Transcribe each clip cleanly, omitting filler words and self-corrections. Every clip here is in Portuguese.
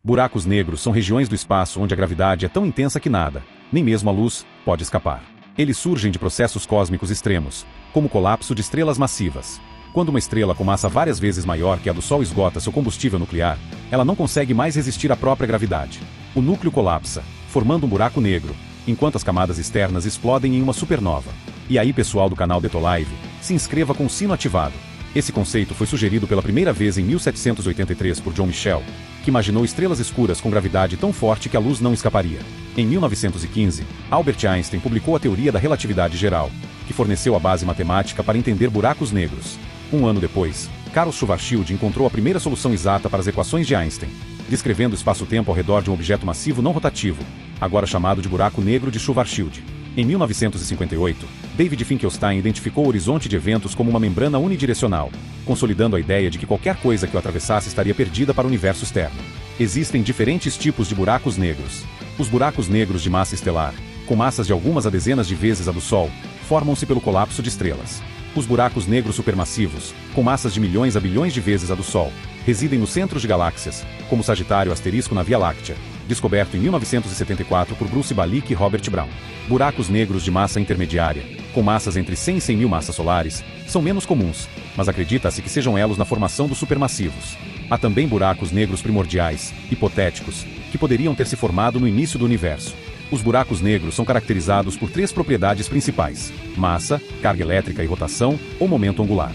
Buracos negros são regiões do espaço onde a gravidade é tão intensa que nada, nem mesmo a luz, pode escapar. Eles surgem de processos cósmicos extremos, como o colapso de estrelas massivas. Quando uma estrela com massa várias vezes maior que a do Sol esgota seu combustível nuclear, ela não consegue mais resistir à própria gravidade. O núcleo colapsa, formando um buraco negro, enquanto as camadas externas explodem em uma supernova. E aí, pessoal do canal Detolive, se inscreva com o sino ativado. Esse conceito foi sugerido pela primeira vez em 1783 por John Michell, que imaginou estrelas escuras com gravidade tão forte que a luz não escaparia. Em 1915, Albert Einstein publicou a teoria da relatividade geral, que forneceu a base matemática para entender buracos negros. Um ano depois, Carl Schwarzschild encontrou a primeira solução exata para as equações de Einstein, descrevendo o espaço-tempo ao redor de um objeto massivo não rotativo, agora chamado de buraco negro de Schwarzschild. Em 1958, David Finkelstein identificou o horizonte de eventos como uma membrana unidirecional, consolidando a ideia de que qualquer coisa que o atravessasse estaria perdida para o universo externo. Existem diferentes tipos de buracos negros. Os buracos negros de massa estelar, com massas de algumas a dezenas de vezes a do Sol, formam-se pelo colapso de estrelas. Os buracos negros supermassivos, com massas de milhões a bilhões de vezes a do Sol, residem nos centros de galáxias, como Sagitário asterisco na Via Láctea, descoberto em 1974 por Bruce Balick e Robert Brown. Buracos negros de massa intermediária, com massas entre 100 e 100 mil massas solares, são menos comuns, mas acredita-se que sejam elos na formação dos supermassivos. Há também buracos negros primordiais, hipotéticos, que poderiam ter se formado no início do universo. Os buracos negros são caracterizados por três propriedades principais: massa, carga elétrica e rotação, ou momento angular.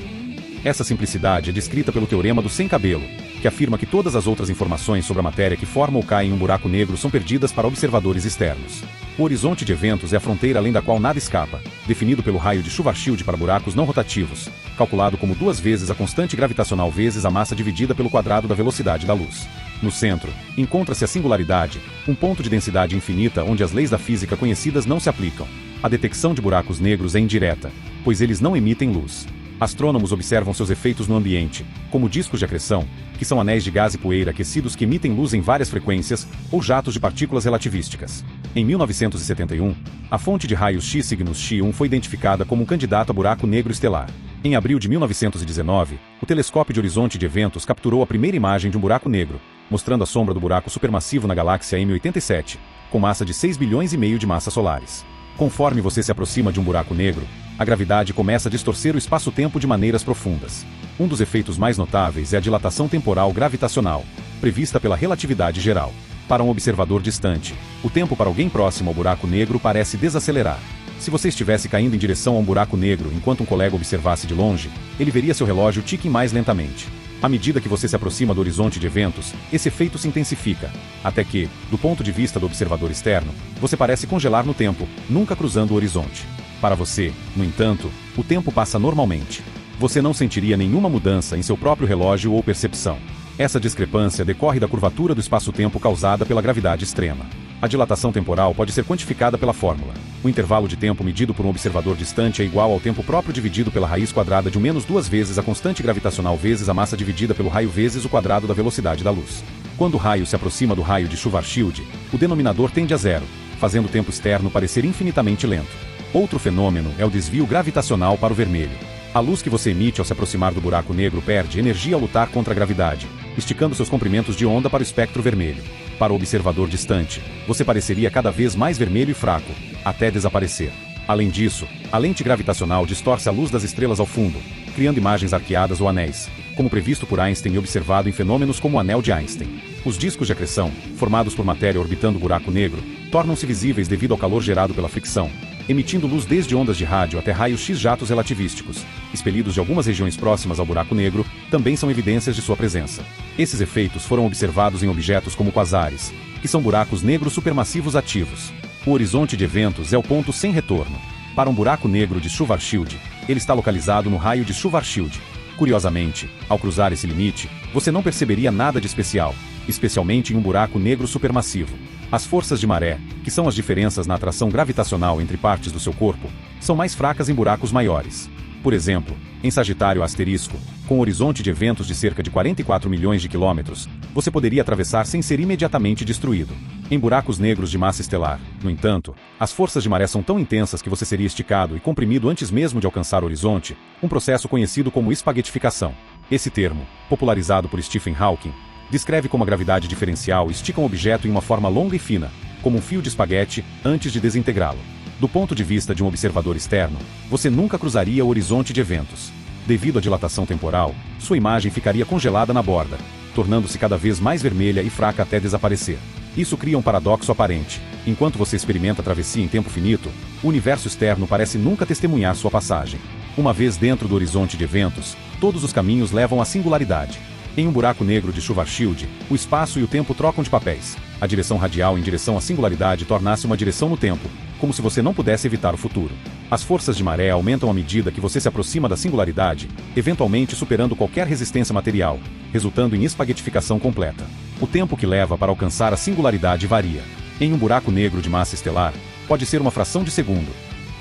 Essa simplicidade é descrita pelo teorema do sem cabelo, que afirma que todas as outras informações sobre a matéria que forma ou cai em um buraco negro são perdidas para observadores externos. O horizonte de eventos é a fronteira além da qual nada escapa, definido pelo raio de Schwarzschild para buracos não rotativos, calculado como 2 vezes a constante gravitacional vezes a massa dividida pelo quadrado da velocidade da luz. No centro, encontra-se a singularidade, um ponto de densidade infinita onde as leis da física conhecidas não se aplicam. A detecção de buracos negros é indireta, pois eles não emitem luz. Astrônomos observam seus efeitos no ambiente, como discos de acreção, que são anéis de gás e poeira aquecidos que emitem luz em várias frequências, ou jatos de partículas relativísticas. Em 1971, a fonte de raios X Cygnus X1 foi identificada como um candidato a buraco negro estelar. Em abril de 1919, o telescópio de horizonte de eventos capturou a primeira imagem de um buraco negro, mostrando a sombra do buraco supermassivo na galáxia M87, com massa de 6 bilhões e meio de massas solares. Conforme você se aproxima de um buraco negro, a gravidade começa a distorcer o espaço-tempo de maneiras profundas. Um dos efeitos mais notáveis é a dilatação temporal gravitacional, prevista pela relatividade geral. Para um observador distante, o tempo para alguém próximo ao buraco negro parece desacelerar. Se você estivesse caindo em direção a um buraco negro enquanto um colega observasse de longe, ele veria seu relógio ticking mais lentamente. À medida que você se aproxima do horizonte de eventos, esse efeito se intensifica, até que, do ponto de vista do observador externo, você parece congelar no tempo, nunca cruzando o horizonte. Para você, no entanto, o tempo passa normalmente. Você não sentiria nenhuma mudança em seu próprio relógio ou percepção. Essa discrepância decorre da curvatura do espaço-tempo causada pela gravidade extrema. A dilatação temporal pode ser quantificada pela fórmula. O intervalo de tempo medido por um observador distante é igual ao tempo próprio dividido pela raiz quadrada de menos 2 vezes a constante gravitacional vezes a massa dividida pelo raio vezes o quadrado da velocidade da luz. Quando o raio se aproxima do raio de Schwarzschild, o denominador tende a zero, fazendo o tempo externo parecer infinitamente lento. Outro fenômeno é o desvio gravitacional para o vermelho. A luz que você emite ao se aproximar do buraco negro perde energia ao lutar contra a gravidade, esticando seus comprimentos de onda para o espectro vermelho. Para o observador distante, você pareceria cada vez mais vermelho e fraco, até desaparecer. Além disso, a lente gravitacional distorce a luz das estrelas ao fundo, criando imagens arqueadas ou anéis, como previsto por Einstein e observado em fenômenos como o anel de Einstein. Os discos de acreção, formados por matéria orbitando o buraco negro, tornam-se visíveis devido ao calor gerado pela fricção, emitindo luz desde ondas de rádio até raios X jatos relativísticos, expelidos de algumas regiões próximas ao buraco negro, também são evidências de sua presença. Esses efeitos foram observados em objetos como quasares, que são buracos negros supermassivos ativos. O horizonte de eventos é o ponto sem retorno. Para um buraco negro de Schwarzschild, ele está localizado no raio de Schwarzschild. Curiosamente, ao cruzar esse limite, você não perceberia nada de especial, especialmente em um buraco negro supermassivo. As forças de maré, que são as diferenças na atração gravitacional entre partes do seu corpo, são mais fracas em buracos maiores. Por exemplo, em Sagitário asterisco, com um horizonte de eventos de cerca de 44 milhões de quilômetros, você poderia atravessar sem ser imediatamente destruído. Em buracos negros de massa estelar, no entanto, as forças de maré são tão intensas que você seria esticado e comprimido antes mesmo de alcançar o horizonte, um processo conhecido como espaguetificação. Esse termo, popularizado por Stephen Hawking, Descreve como a gravidade diferencial estica um objeto em uma forma longa e fina, como um fio de espaguete, antes de desintegrá-lo. Do ponto de vista de um observador externo, você nunca cruzaria o horizonte de eventos. Devido à dilatação temporal, sua imagem ficaria congelada na borda, tornando-se cada vez mais vermelha e fraca até desaparecer. Isso cria um paradoxo aparente. Enquanto você experimenta a travessia em tempo finito, o universo externo parece nunca testemunhar sua passagem. Uma vez dentro do horizonte de eventos, todos os caminhos levam à singularidade. Em um buraco negro de Schwarzschild, o espaço e o tempo trocam de papéis. A direção radial em direção à singularidade torna-se uma direção no tempo, como se você não pudesse evitar o futuro. As forças de maré aumentam à medida que você se aproxima da singularidade, eventualmente superando qualquer resistência material, resultando em espaguetificação completa. O tempo que leva para alcançar a singularidade varia. Em um buraco negro de massa estelar, pode ser uma fração de segundo.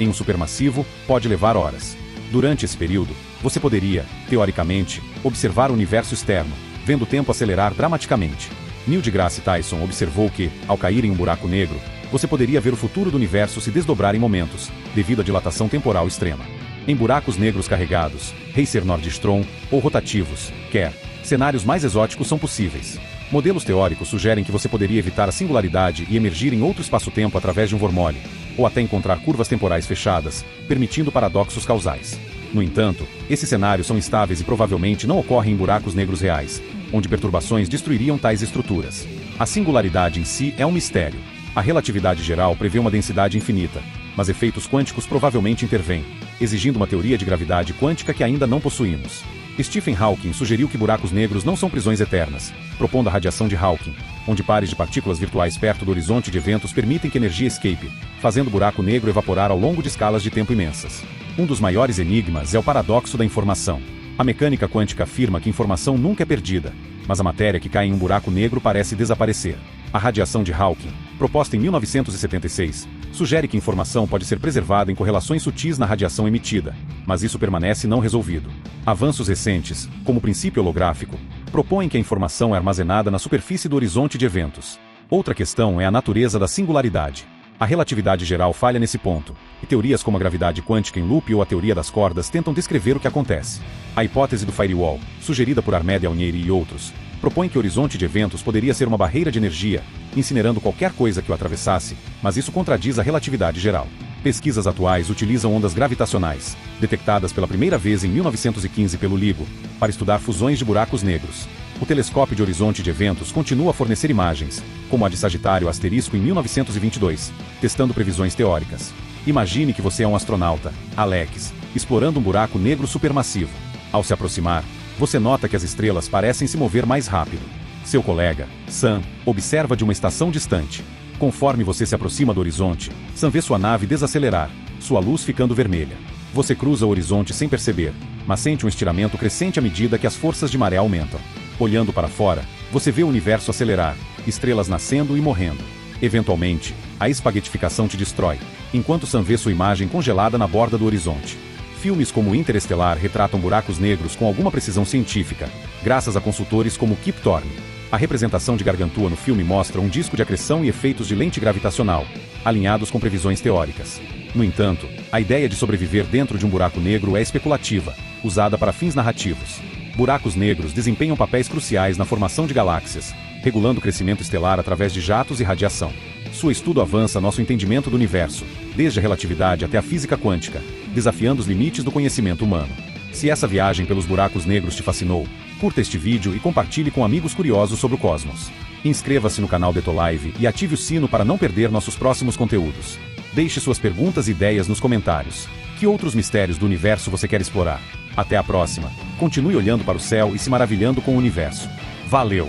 Em um supermassivo, pode levar horas. Durante esse período, você poderia, teoricamente, observar o universo externo, vendo o tempo acelerar dramaticamente. Neil deGrasse Tyson observou que, ao cair em um buraco negro, você poderia ver o futuro do universo se desdobrar em momentos, devido à dilatação temporal extrema. Em buracos negros carregados, Heiser-Nordstrom, ou rotativos, Kerr, cenários mais exóticos são possíveis. Modelos teóricos sugerem que você poderia evitar a singularidade e emergir em outro espaço-tempo através de um wormhole, ou até encontrar curvas temporais fechadas, permitindo paradoxos causais. No entanto, esses cenários são instáveis e provavelmente não ocorrem em buracos negros reais, onde perturbações destruiriam tais estruturas. A singularidade em si é um mistério. A relatividade geral prevê uma densidade infinita, mas efeitos quânticos provavelmente intervêm, exigindo uma teoria de gravidade quântica que ainda não possuímos. Stephen Hawking sugeriu que buracos negros não são prisões eternas, propondo a radiação de Hawking, onde pares de partículas virtuais perto do horizonte de eventos permitem que energia escape, fazendo o buraco negro evaporar ao longo de escalas de tempo imensas. Um dos maiores enigmas é o paradoxo da informação. A mecânica quântica afirma que informação nunca é perdida, mas a matéria que cai em um buraco negro parece desaparecer. A radiação de Hawking, proposta em 1976, sugere que informação pode ser preservada em correlações sutis na radiação emitida, mas isso permanece não resolvido. Avanços recentes, como o princípio holográfico, propõem que a informação é armazenada na superfície do horizonte de eventos. Outra questão é a natureza da singularidade. A relatividade geral falha nesse ponto, e teorias como a gravidade quântica em loop ou a teoria das cordas tentam descrever o que acontece. A hipótese do firewall, sugerida por Ahmed Al-Neiri e outros, propõe que o horizonte de eventos poderia ser uma barreira de energia, incinerando qualquer coisa que o atravessasse, mas isso contradiz a relatividade geral. Pesquisas atuais utilizam ondas gravitacionais, detectadas pela primeira vez em 1915 pelo LIGO, para estudar fusões de buracos negros. O telescópio de horizonte de eventos continua a fornecer imagens, como a de Sagitário Asterisco em 1922, testando previsões teóricas. Imagine que você é um astronauta, Alex, explorando um buraco negro supermassivo. Ao se aproximar, você nota que as estrelas parecem se mover mais rápido. Seu colega, Sam, observa de uma estação distante. Conforme você se aproxima do horizonte, Sam vê sua nave desacelerar, sua luz ficando vermelha. Você cruza o horizonte sem perceber, mas sente um estiramento crescente à medida que as forças de maré aumentam. Olhando para fora, você vê o universo acelerar, estrelas nascendo e morrendo. Eventualmente, a espaguetificação te destrói, enquanto Sam vê sua imagem congelada na borda do horizonte. Filmes como Interestelar retratam buracos negros com alguma precisão científica, graças a consultores como Kip Thorne. A representação de Gargantua no filme mostra um disco de acreção e efeitos de lente gravitacional, alinhados com previsões teóricas. No entanto, a ideia de sobreviver dentro de um buraco negro é especulativa, usada para fins narrativos. Buracos negros desempenham papéis cruciais na formação de galáxias, regulando o crescimento estelar através de jatos e radiação. Seu estudo avança nosso entendimento do universo, desde a relatividade até a física quântica, desafiando os limites do conhecimento humano. Se essa viagem pelos buracos negros te fascinou, curta este vídeo e compartilhe com amigos curiosos sobre o cosmos. Inscreva-se no canal Detolive e ative o sino para não perder nossos próximos conteúdos. Deixe suas perguntas e ideias nos comentários. Que outros mistérios do universo você quer explorar? Até a próxima. Continue olhando para o céu e se maravilhando com o universo. Valeu!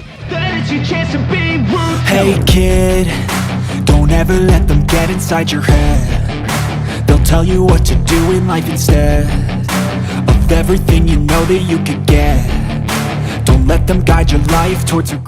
Hey kid, don't ever let them get inside your head. They'll tell you what to do in life instead of everything you know that you could get. Don't let them guide your life towards your